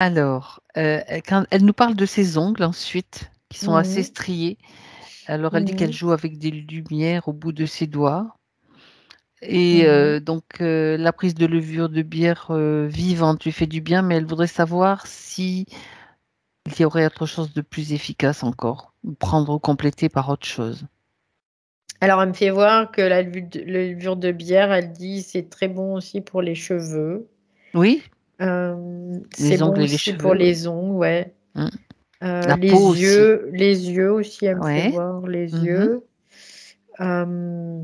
Alors, quand elle nous parle de ses ongles ensuite, qui sont assez Mhm. striés. Alors, elle dit qu'elle Mhm. joue avec des lumières au bout de ses doigts. Et Mhm. donc, la prise de levure de bière vivante lui fait du bien, mais elle voudrait savoir si il y aurait autre chose de plus efficace encore, ou prendre ou compléter par autre chose. Alors, elle me fait voir que la levure de bière, elle dit c'est très bon aussi pour les cheveux. Oui, C'est les bon ongles et les aussi pour cheveux, oui. les ongles, ouais. Mm. La peau aussi. Les yeux aussi, elle me fait Ouais. voir les Mhm. yeux. Euh,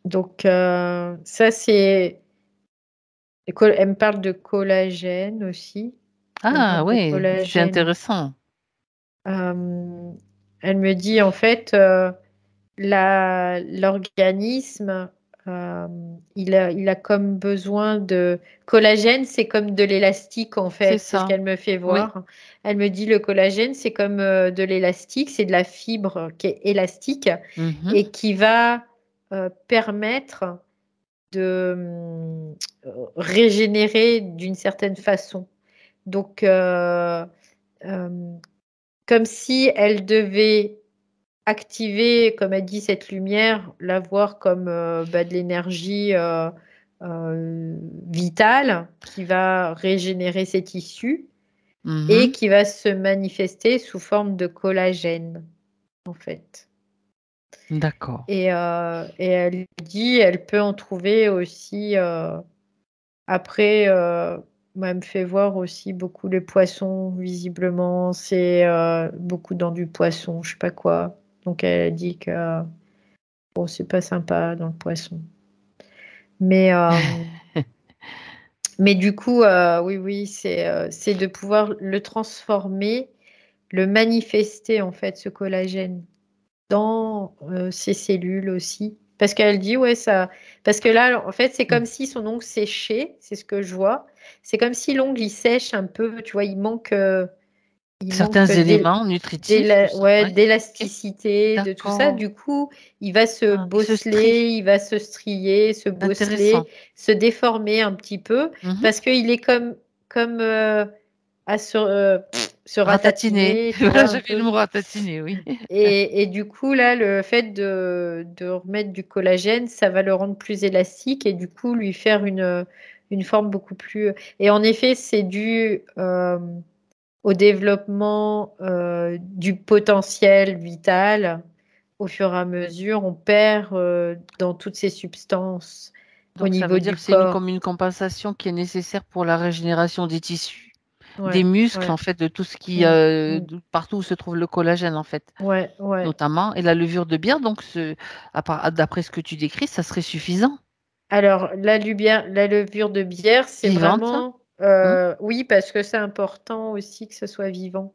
donc, ça, c'est. Elle me parle de collagène aussi. Elle me Ah parle de oui, c'est collagène. intéressant. Euh, Elle me dit en fait, l'organisme, euh, il a comme besoin de collagène, c'est comme de l'élastique en C'est fait, c'est ce ça. qu'elle me fait Oui. voir. Elle me dit le collagène, c'est comme de l'élastique, c'est de la fibre qui est élastique Mhm. et qui va permettre de régénérer d'une certaine façon. Donc, euh, comme si elle devait activer, comme elle dit, cette lumière, la voir comme de l'énergie vitale qui va régénérer ses tissus et Mhm. qui va se manifester sous forme de collagène, en fait. D'accord. Et elle dit, elle peut en trouver aussi. Après, moi, elle me fait voir aussi beaucoup les poissons, visiblement. C'est beaucoup dans du poisson, je sais pas quoi. Donc, elle a dit que bon, c'est pas sympa dans le poisson. Mais, mais du coup, oui, oui, c'est de pouvoir le transformer, le manifester, en fait, ce collagène, dans ses cellules aussi. Parce qu'elle dit, ouais, ça. Parce que là, en fait, c'est comme si son ongle séchait, c'est ce que je vois. C'est comme si l'ongle, il sèche un peu, tu vois, il Certains manque éléments nutritifs, tout ça. ouais, Oui. Ok. d'élasticité, de tout ça. D'accord. Du coup, il va se Ah, il se strie. bosseler, il va se strier, se Intéressant. bosseler, se déformer un petit peu, Mhm. parce qu'il est comme à se Ratatiner. ratatiner, tu vois, Voilà, un j'avais le peu. mot ratatiner, oui. Et du coup, là, le fait de remettre du collagène, ça va le rendre plus élastique et du coup, lui faire une forme beaucoup plus. Et en effet, c'est dû au développement du potentiel vital. Au fur et à mesure, on perd dans toutes ces substances au Donc, ça niveau veut dire du que c'est comme corps. une compensation qui est nécessaire pour la régénération des tissus, des Ouais, muscles, en ouais. fait, de tout ce qui, Mm, mm. partout où se trouve le collagène, en fait, Ouais, ouais. notamment. Et la levure de bière, donc, d'après ce que tu décris, ça serait suffisant. Alors, la levure de bière, c'est Vivante. vraiment, Hmm. oui, parce que c'est important aussi que ce soit vivant.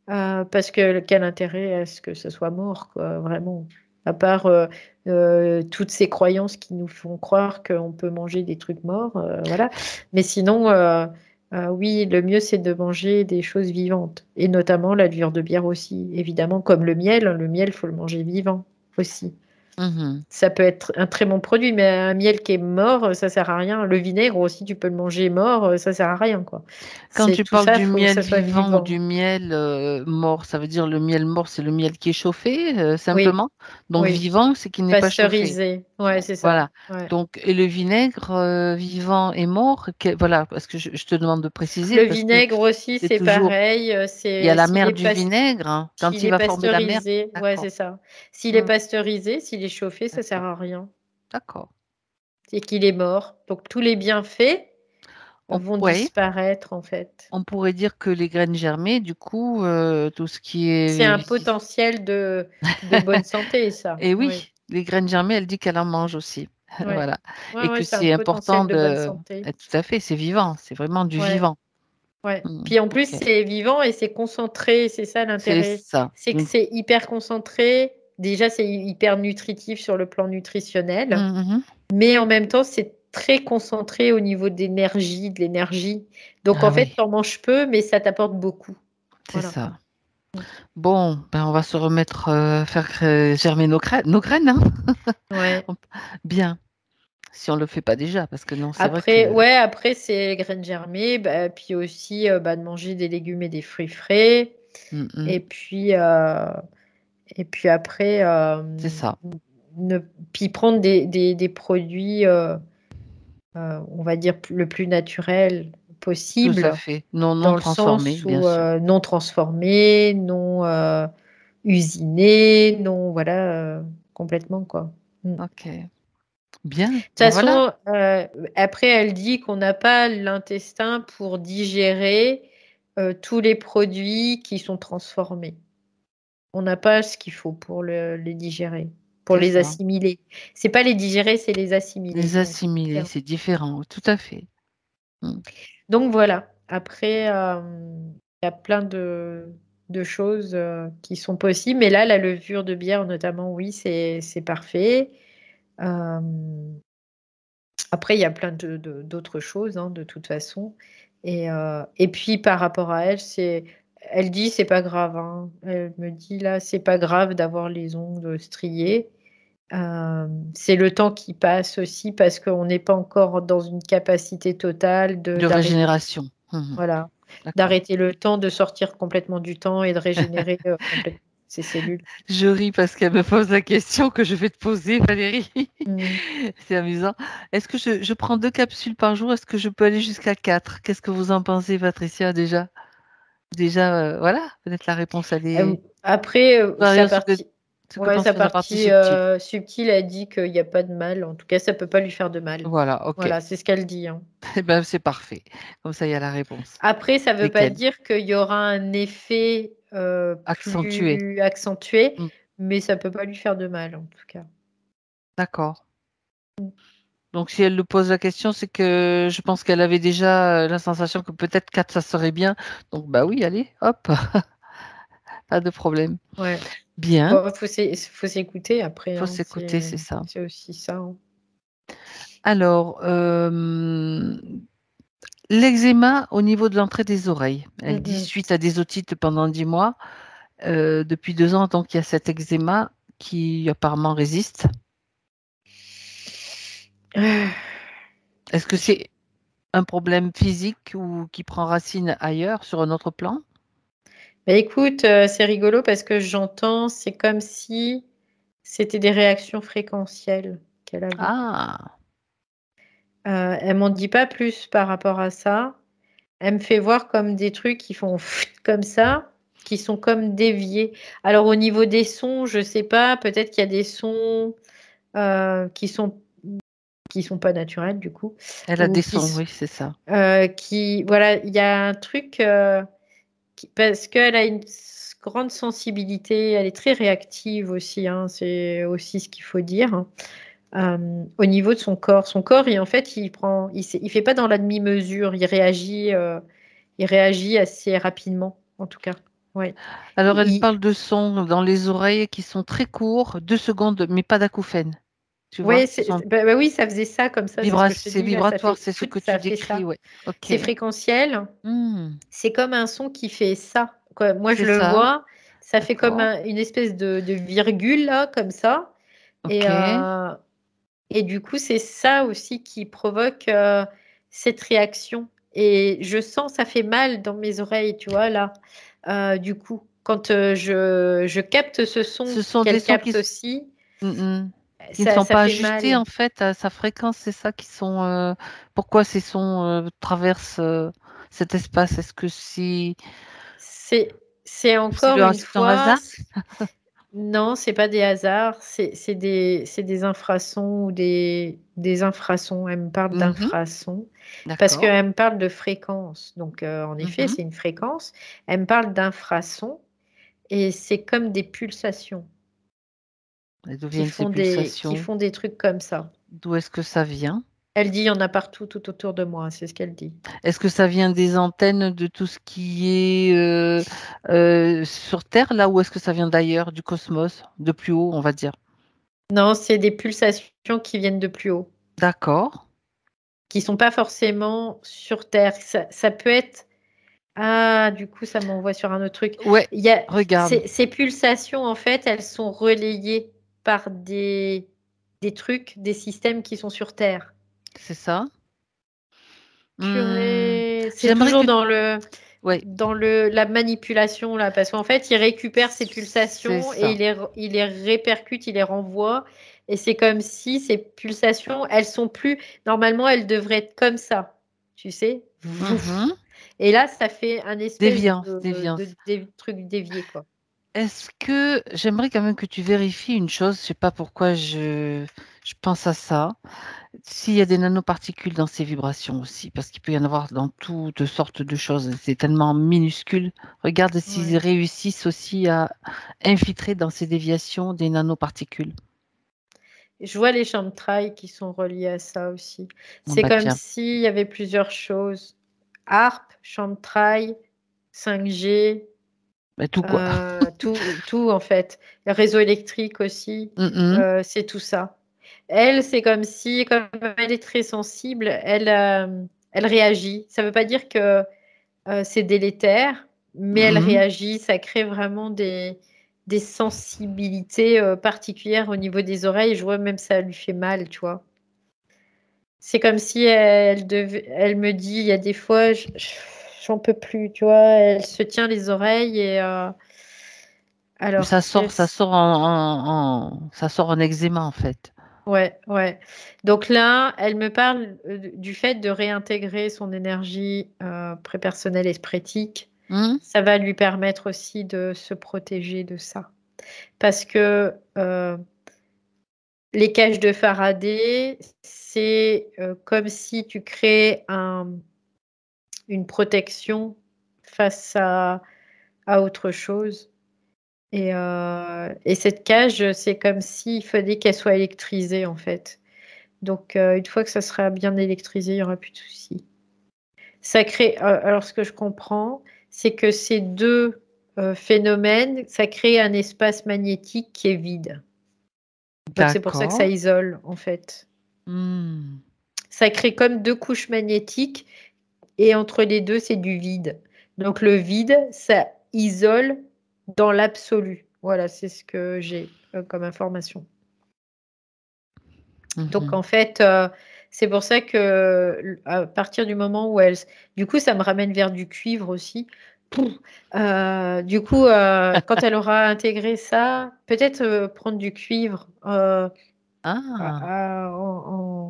Parce que quel intérêt à ce que ce soit mort, quoi, vraiment. À part toutes ces croyances qui nous font croire qu'on peut manger des trucs morts, voilà. Mais sinon, oui, le mieux, c'est de manger des choses vivantes. Et notamment la levure de bière aussi, évidemment, comme le miel. Le miel, faut le manger vivant aussi. Mhm. Ça peut être un très bon produit, mais un miel qui est mort, ça sert à rien. Le vinaigre aussi, tu peux le manger mort, ça sert à rien, quoi. Quand C'est tu tout parles ça, du faut que miel ça soit vivant ou vivant. du miel mort, ça veut dire le miel mort, c'est le miel qui est chauffé, Oui, simplement. Donc oui. vivant, c'est qu'il n'est pas chauffé. Pasteurisé. Ouais, c'est ça. Voilà. Ouais. Donc, et le vinaigre vivant et mort, voilà, parce que je te demande de préciser, Le parce que vinaigre aussi, c'est c'est toujours, pareil. il y a C'est la mer du vinaigre, hein, quand s'il il est va former la mer. pasteurisé, ouais, D'accord. c'est ça. S'il est Hmm, pasteurisé, s'il est chauffé, ça sert d'accord. à rien. D'accord. C'est qu'il est mort. Donc tous les bienfaits vont Oui, disparaître en fait. on pourrait dire que les graines germées, du coup, tout ce qui C'est est un potentiel de bonne santé, ça. et Oui, oui, les graines germées, elle dit qu'elle en mange aussi. ouais. Voilà. Ouais, Et ouais, que c'est un c'est important potentiel de bonne de. santé. Tout à fait, c'est vivant, c'est vraiment du Ouais. vivant. Ouais. Hmm, Puis en plus, ok. c'est vivant et c'est concentré, c'est ça C'est l'intérêt. ça. C'est que c'est hyper concentré. Déjà, c'est hyper nutritif sur le plan nutritionnel, Mhm. mais en même temps, c'est très concentré au niveau d'énergie, de l'énergie. Donc en Ah fait, oui, tu en manges peu, mais ça t'apporte beaucoup. c'est Voilà. ça. Bon, ben on va se remettre faire germer nos graines, hein. Ouais. Bien. si on le fait pas déjà, parce que non, c'est vrai Après, que ouais, après c'est les graines germées, puis aussi de manger des légumes et des fruits frais. mm. Et puis, après, C'est ça, ne, puis prendre des produits, on va dire, le plus naturel tout à possible, fait. Non dans le transformé, sens bien où sûr. non transformé, non usiné, non, voilà, complètement, quoi. De Ok, bien, toute ben voilà. façon, après, elle dit qu'on n'a pas l'intestin pour digérer tous les produits qui sont transformés. On n'a pas ce qu'il faut pour les digérer, pour C'est les ça. assimiler. C'est pas les digérer, c'est les assimiler. Les assimiler, c'est différent, tout à fait. Mm. Donc voilà. Après, il y a plein de choses qui sont possibles. Mais là, la levure de bière, notamment, oui, c'est parfait. Euh, Après, il y a plein d'autres choses, hein, de toute façon. Et puis, par rapport à elle, elle dit, c'est pas grave, hein. Elle me dit, là, c'est pas grave d'avoir les ongles striés. C'est le temps qui passe aussi parce qu'on n'est pas encore dans une capacité totale De d'arrêter, régénération. Mhm. voilà, D'accord. d'arrêter le temps de sortir complètement du temps et de régénérer complètement ses cellules. Je ris parce qu'elle me pose la question que je vais te poser, Valérie. Mm. C'est amusant. Est-ce que je prends 2 capsules par jour? Est-ce que je peux aller jusqu'à 4? Qu'est-ce que vous en pensez, Patricia, déjà? Déjà, voilà, peut-être la réponse, elle est Après, sa supérieure partie, ce que ouais, pense sa sur la partie partie subtile. subtile a dit qu'il n'y a pas de mal. En tout cas, ça peut pas lui faire de mal. Voilà, ok. Voilà, c'est ce qu'elle dit, hein. Eh ben, c'est parfait. Comme ça, il y a la réponse. Après, ça veut pas Nickel. dire qu'il y aura un effet Accentué. plus accentué, Mm, mais ça peut pas lui faire de mal, en tout cas. d'accord. Donc, si elle le pose la question, c'est que je pense qu'elle avait déjà la sensation que peut-être 4, ça serait bien. Donc, bah oui, allez, hop, pas de problème. Ouais. Bien, Bon, faut s'écouter après, faut hein. s'écouter, c'est ça. C'est aussi ça, hein. Alors, l'eczéma au niveau de l'entrée des oreilles. Elle dit Mm, suite à des otites pendant 10 mois, depuis 2 ans, donc il y a cet eczéma qui apparemment résiste. mm. Est-ce que c'est un problème physique ou qui prend racine ailleurs, sur un autre plan? Bah, écoute, c'est rigolo parce que j'entends, c'est comme si c'était des réactions fréquentielles qu'elle avait. Ah, Elle m'en dit pas plus par rapport à ça. Elle me fait voir comme des trucs qui font comme ça, qui sont comme déviés. Alors au niveau des sons, je sais pas, peut-être qu'il y a des sons qui sont pas naturels du coup, elle a ou des sons, oui, c'est ça. voilà, il y a un truc parce qu'elle a une grande sensibilité, elle est très réactive aussi, hein, c'est aussi ce qu'il faut dire, hein. Au niveau de son corps. Son corps, en fait, il fait pas dans la demi-mesure, il réagit assez rapidement, en tout cas. Ouais. Alors, elle Il- parle de sons dans les oreilles qui sont très courts, 2 secondes, mais pas d'acouphènes. Tu vois, ouais, ce sont bah oui, ça faisait ça comme ça, c'est ce que je te c'est dis là, ça vibratoire, fait c'est ce que ça tu a fait décris, ça. oui. Ok. C'est fréquentiel, Hmm, c'est comme un son qui fait ça, quoi. Moi, je c'est le ça, vois, ça fait comme d'accord. une espèce de virgule là, comme ça. Et, Ok. Et du coup, c'est ça aussi qui provoque cette réaction. Et je sens, ça fait mal dans mes oreilles, tu vois, là. Du coup, quand je capte ce son Ce sont des qu'elle sons capte aussi, mm, mm, qui ne ça, sont ça pas fait ajustés, mal. en fait, à sa fréquence, c'est ça qui sont. Pourquoi ces sons traversent cet espace? Est-ce que C'est encore une c'est un fois, hasard? non, c'est pas des hasards, c'est des infrasons ou des infrasons. Elle me parle Mhm, d'infrasons parce d'accord. qu'elle me parle de fréquence. Donc, en effet, Mhm. c'est une fréquence. Elle me parle d'infrasons et c'est comme des pulsations Elles deviennent ces qui pulsations. font des trucs comme ça. D'où est-ce que ça vient? Elle dit, il y en a partout, tout autour de moi. C'est ce qu'elle dit. Est-ce que ça vient des antennes de tout ce qui est sur Terre, là, ou est-ce que ça vient d'ailleurs, du cosmos, de plus haut, on va dire? Non, c'est des pulsations qui viennent de plus haut, D'accord. qui sont pas forcément sur Terre. Ça peut être. Ah, du coup, ça m'envoie sur un autre truc. Ouais, Il y a, regarde. ces pulsations, en fait, elles sont relayées par des, des trucs, des systèmes qui sont sur Terre. C'est ça. Hmm, Purée, c'est J'aimerais toujours que... Ouais, dans la manipulation, là, parce qu'en fait, il récupère ces c'est pulsations et ça. il les répercute, il les renvoie. Et c'est comme si ces pulsations, elles sont plus. Normalement, elles devraient être comme ça, tu sais. Vouf. Mhm. Et là, ça fait un espèce Déviance, déviance. de truc dévié, quoi. Est-ce que j'aimerais quand même que tu vérifies une chose, je sais pas pourquoi je pense à ça, s'il y a des nanoparticules dans ces vibrations aussi, parce qu'il peut y en avoir dans toutes sortes de choses, c'est tellement minuscule. Regarde s'ils Ouais. réussissent aussi à infiltrer dans ces déviations des nanoparticules. Je vois les chantrails qui sont reliés à ça aussi. Bon, C'est bah comme tiens, s'il y avait plusieurs choses. Harpe, chantrail, 5G, bah, tout quoi. tout en fait. Le réseau électrique aussi, Mhm, c'est tout ça. Elle, c'est comme si, comme elle est très sensible, elle réagit. Ça ne veut pas dire que c'est délétère, mais elle mhm. réagit. Ça crée vraiment des sensibilités particulières au niveau des oreilles. Je vois même ça lui fait mal, tu vois. C'est comme si elle me dit, il y a des fois, j'en peux plus, tu vois. Elle se tient les oreilles et Mais alors que, ça sort en eczéma en fait. ouais, ouais. Donc là, elle me parle du fait de réintégrer son énergie prépersonnelle et spretique. Hmm. Ça va lui permettre aussi de se protéger de ça. Parce que les cages de Faraday, c'est comme si tu crées une protection face à autre chose. Et cette cage, c'est comme s'il fallait qu'elle soit électrisée, en fait. Donc, une fois que ça sera bien électrisé, il n'y aura plus de souci. Ça crée, alors, ce que je comprends, c'est que ces deux phénomènes, ça crée un espace magnétique qui est vide. Donc, c'est pour ça que ça D'accord. isole, en fait. Hmm. Ça crée comme deux couches magnétiques et entre les deux, c'est du vide. Donc le vide, ça isole dans l'absolu. Voilà, c'est ce que j'ai comme information. Donc Mhm. en fait, c'est pour ça que à partir du moment où elle... Du coup, ça me ramène vers du cuivre aussi. Pouf. Du coup, quand elle aura intégré ça, peut-être prendre du cuivre Ah,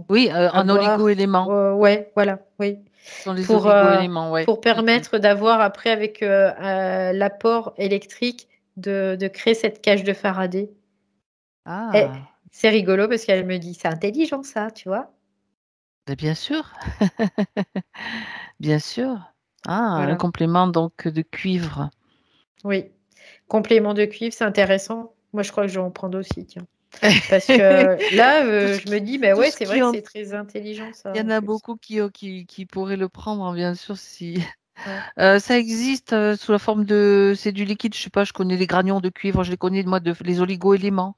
oui, à en boire. oligo-éléments. Ouais, voilà, oui. Ce sont les Pour, oligo-éléments, ouais. pour Mhm. permettre d'avoir après avec l'apport électrique de créer cette cage de Faraday. Et Ah, c'est rigolo parce qu'elle me dit, c'est intelligent ça, tu vois. ben, bien sûr, bien sûr. Ah, un Voilà, complément donc de cuivre. oui. Complément de cuivre, c'est intéressant. Moi, je crois que je vais en prendre aussi, tiens. Parce que là, Tout ce je me qui, dis, ben tout ouais, ce c'est vrai qui que en... c'est très intelligent Il y ça, en en a plus. beaucoup qui pourraient le prendre, hein, bien sûr, si... Ouais. Ça existe sous la forme de... C'est du liquide, je sais pas, je connais les granulons de cuivre, je les connais, moi, les oligo-éléments.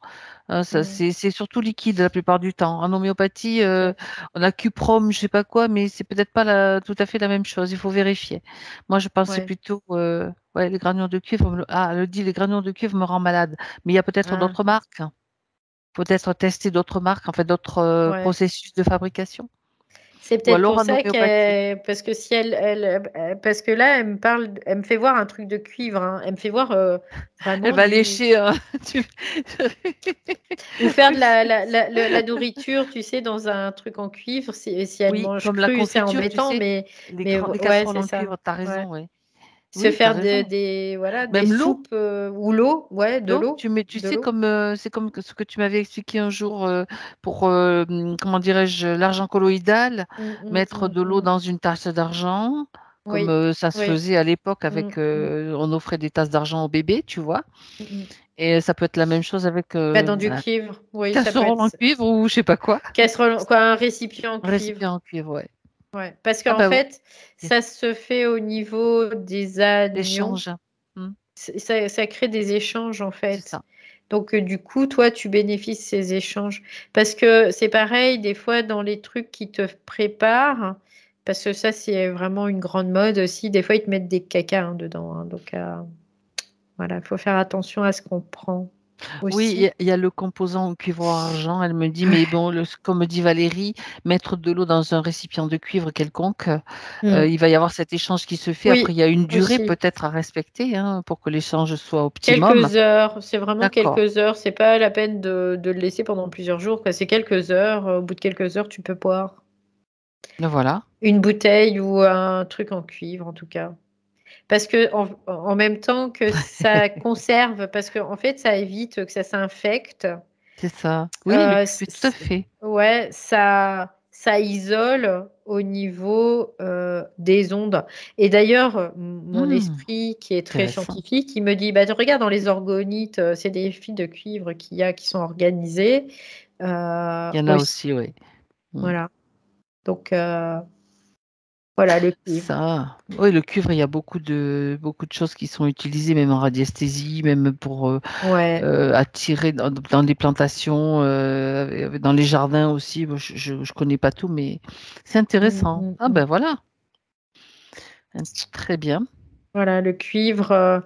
Ça, Mm. c'est surtout liquide la plupart du temps. En homéopathie, Ok. on a cuprum, je sais pas quoi, mais c'est peut-être pas tout à fait la même chose. Il faut vérifier. Moi, je pensais Ouais. plutôt, ouais, les granulons de cuivre. Ah, elle dit les granulons de cuivre me rend malade. Mais il y a peut-être Ah, d'autres marques. Peut-être tester d'autres marques, en fait, d'autres ouais. processus de fabrication. C'est Ou peut-être alors pour en ça homéopathie. qu'elle, parce que si parce que là, elle me parle, elle me fait voir un truc de cuivre, hein. Elle me fait voir Elle vraiment va du, lécher. Tu- ou faire de la nourriture, tu sais, dans un truc en cuivre. Si elle Oui, mange comme la cru, c'est confiture, tu embêtant, sais, mais les ouais, casseroles c'est en ça. cuivre, t'as Ouais. raison, oui. Se Oui, t'as faire raison. voilà, des Même l'eau, soupes ou l'eau, ouais, de l'eau, l'eau, tu de sais, l'eau. comme c'est comme ce que tu m'avais expliqué un jour pour, comment dirais-je, l'argent colloïdal, mettre de l'eau Mm. dans une tasse d'argent, comme Oui, ça se oui. faisait à l'époque Mm, avec, mm, on offrait des tasses d'argent au bébé, tu vois. mm. Et ça peut être la même chose avec Bah, dans du la cuivre, oui, ça peut casserole en être cuivre ou je sais pas quoi. casserole, quoi, un récipient en Un récipient cuivre. en cuivre, ouais. Ouais, parce Ah qu'en bah, fait, ça se fait au niveau des anions. l'échange. Hmm, Ça crée des échanges, en c'est fait. ça. Donc, du coup, toi, tu bénéficies de ces échanges. Parce que c'est pareil, des fois, dans les trucs qui te préparent, parce que ça, c'est vraiment une grande mode aussi. Des fois, ils te mettent des cacas hein, dedans, hein. Donc, voilà, il faut faire attention à ce qu'on prend. Oui, aussi. il y a le composant cuivre-argent. Elle me dit, mais bon, comme dit Valérie, mettre de l'eau dans un récipient de cuivre quelconque, Mm. il va y avoir cet échange qui se fait. Après, Oui, il y a une durée aussi. peut-être à respecter, hein, pour que l'échange soit optimum. Quelques heures, c'est vraiment D'accord. quelques heures. C'est pas la peine de le laisser pendant plusieurs jours, quoi. C'est quelques heures. Au bout de quelques heures, tu peux boire Voilà. une bouteille ou un truc en cuivre, en tout cas. Parce que en même temps que ça conserve, parce qu'en fait, ça évite que ça s'infecte. C'est ça. Oui, le Euh, cuivre, tout à fait. ouais, ça isole au niveau des ondes. Et d'ailleurs, mon Hmm, esprit, qui est très intéressant. scientifique, il me dit, bah, regarde dans les orgonites, c'est des fils de cuivre qu'il y a qui sont organisés Il y en a aussi. aussi, oui. Hmm. Voilà. Donc, voilà, le cuivre. Ça, oui, le cuivre, il y a beaucoup de choses qui sont utilisées, même en radiesthésie, même pour Ouais. attirer dans les plantations, dans les jardins aussi. Bon, je connais pas tout, mais c'est Mm, intéressant. mm, Ah mm. ben voilà. Très bien. Voilà, le cuivre,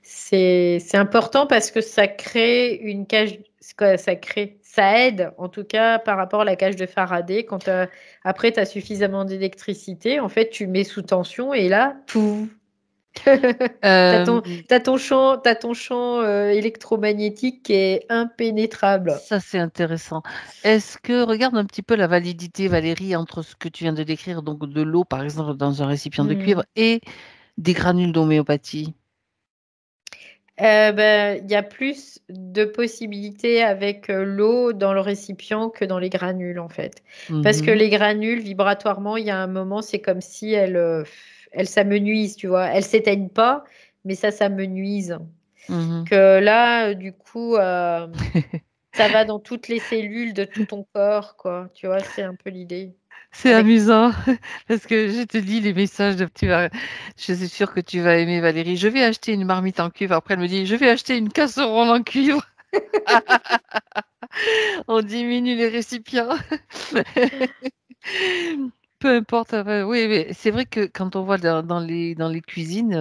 c'est important parce que ça crée une cage, c'est quoi, ça aide en tout cas par rapport à la cage de Faraday. Quand après tu as suffisamment d'électricité, en fait, tu mets sous tension et là, tout. T'as Euh, ton, t'as ton champ électromagnétique qui est impénétrable. Ça, c'est intéressant. Est-ce que, regarde un petit peu la validité, Valérie, entre ce que tu viens de décrire, donc de l'eau, par exemple, dans un récipient de cuivre, Hmm. et des granules d'homéopathie? Ben, il y a plus de possibilités avec l'eau dans le récipient que dans les granules, en fait. Parce que Mhm, les granules, vibratoirement, il y a un moment, c'est comme si elles s'amenuisent, tu vois. Elles s'éteignent pas, mais ça s'amenuise. mhm. Que là, du coup, ça va dans toutes les cellules de tout ton corps, quoi. Tu vois, c'est un peu l'idée. C'est Avec... amusant parce que je te lis les messages je suis sûre que tu vas aimer Valérie. Je vais acheter une marmite en cuivre. Après, elle me dit, je vais acheter une casserole en cuivre. On diminue les récipients. Peu importe. Oui, mais c'est vrai que quand on voit dans les cuisines,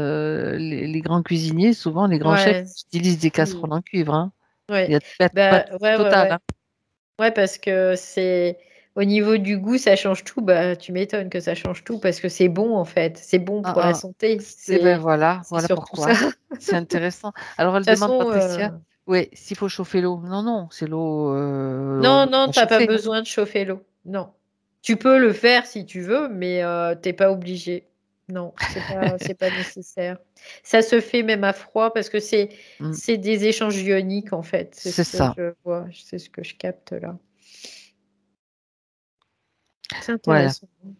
les grands cuisiniers, souvent les grands chefs Ouais. utilisent des Oui. casseroles en cuivre, hein. Il y Ouais. a pas de Bah, ouais, ouais, total, ouais. hein. Ouais, parce que c'est au niveau du goût, ça change tout. Bah, tu m'étonnes que ça change tout parce que c'est bon en fait. C'est bon pour la Ah, ah. santé. Ben voilà, C'est voilà surtout ça. pourquoi. De C'est intéressant. Alors elle toute demande, façon, Patricia, oui, s'il faut chauffer l'eau. Non, non, c'est non, l'eau non, à t'as pas chauffer. besoin de chauffer l'eau. Non. Tu peux le faire si tu veux, mais t'es pas obligé. Non, c'est pas nécessaire. Ça se fait même à froid parce que Mm, c'est des échanges ioniques en fait. C'est c'est ce que ça. je vois, c'est ce que je capte là. C'est Voilà. intéressant. Mm.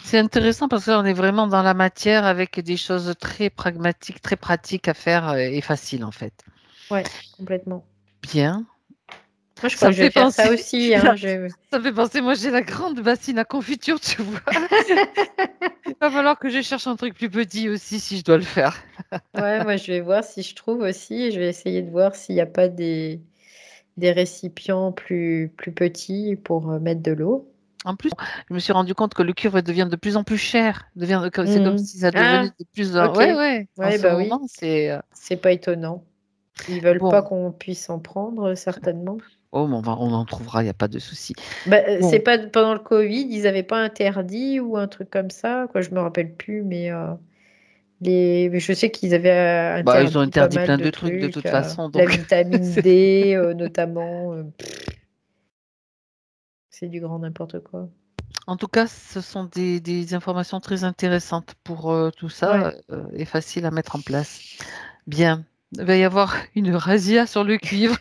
C'est intéressant parce qu'on est vraiment dans la matière avec des choses très pragmatiques, très pratiques à faire et faciles en fait. Ouais, complètement. Bien. Moi, je crois Ça que me je vais fait faire ça penser, aussi, hein. ça me fait penser, moi j'ai la grande bassine à confiture, tu vois. Il va falloir que je cherche un truc plus petit aussi si je dois le faire. Ouais, moi, je vais voir si je trouve aussi. Je vais essayer de voir s'il n'y a pas des récipients plus petits pour mettre de l'eau. En plus, je me suis rendu compte que le cuivre devient de plus en plus cher. C'est comme Mhm. si ça devenait Ah, de plus ok. Ouais, ouais. En Ouais, ce bah oui, moment, c'est c'est pas étonnant. Ils veulent pas bon. qu'on puisse en prendre, certainement. Oh, mais on en trouvera, il n'y a pas de souci. Bah, c'est Bon, pas pendant le Covid, ils avaient pas interdit ou un truc comme ça, quoi. Je me rappelle plus, mais mais je sais qu'ils avaient bah, ils ont interdit pas interdit mal plein de de trucs de trucs, toute façon, la donc vitamine c'est D notamment. C'est du grand n'importe quoi. en tout cas, ce sont des informations très intéressantes pour tout Ouais. ça et faciles à mettre en place. Bien, il va y avoir une razzia sur le cuivre.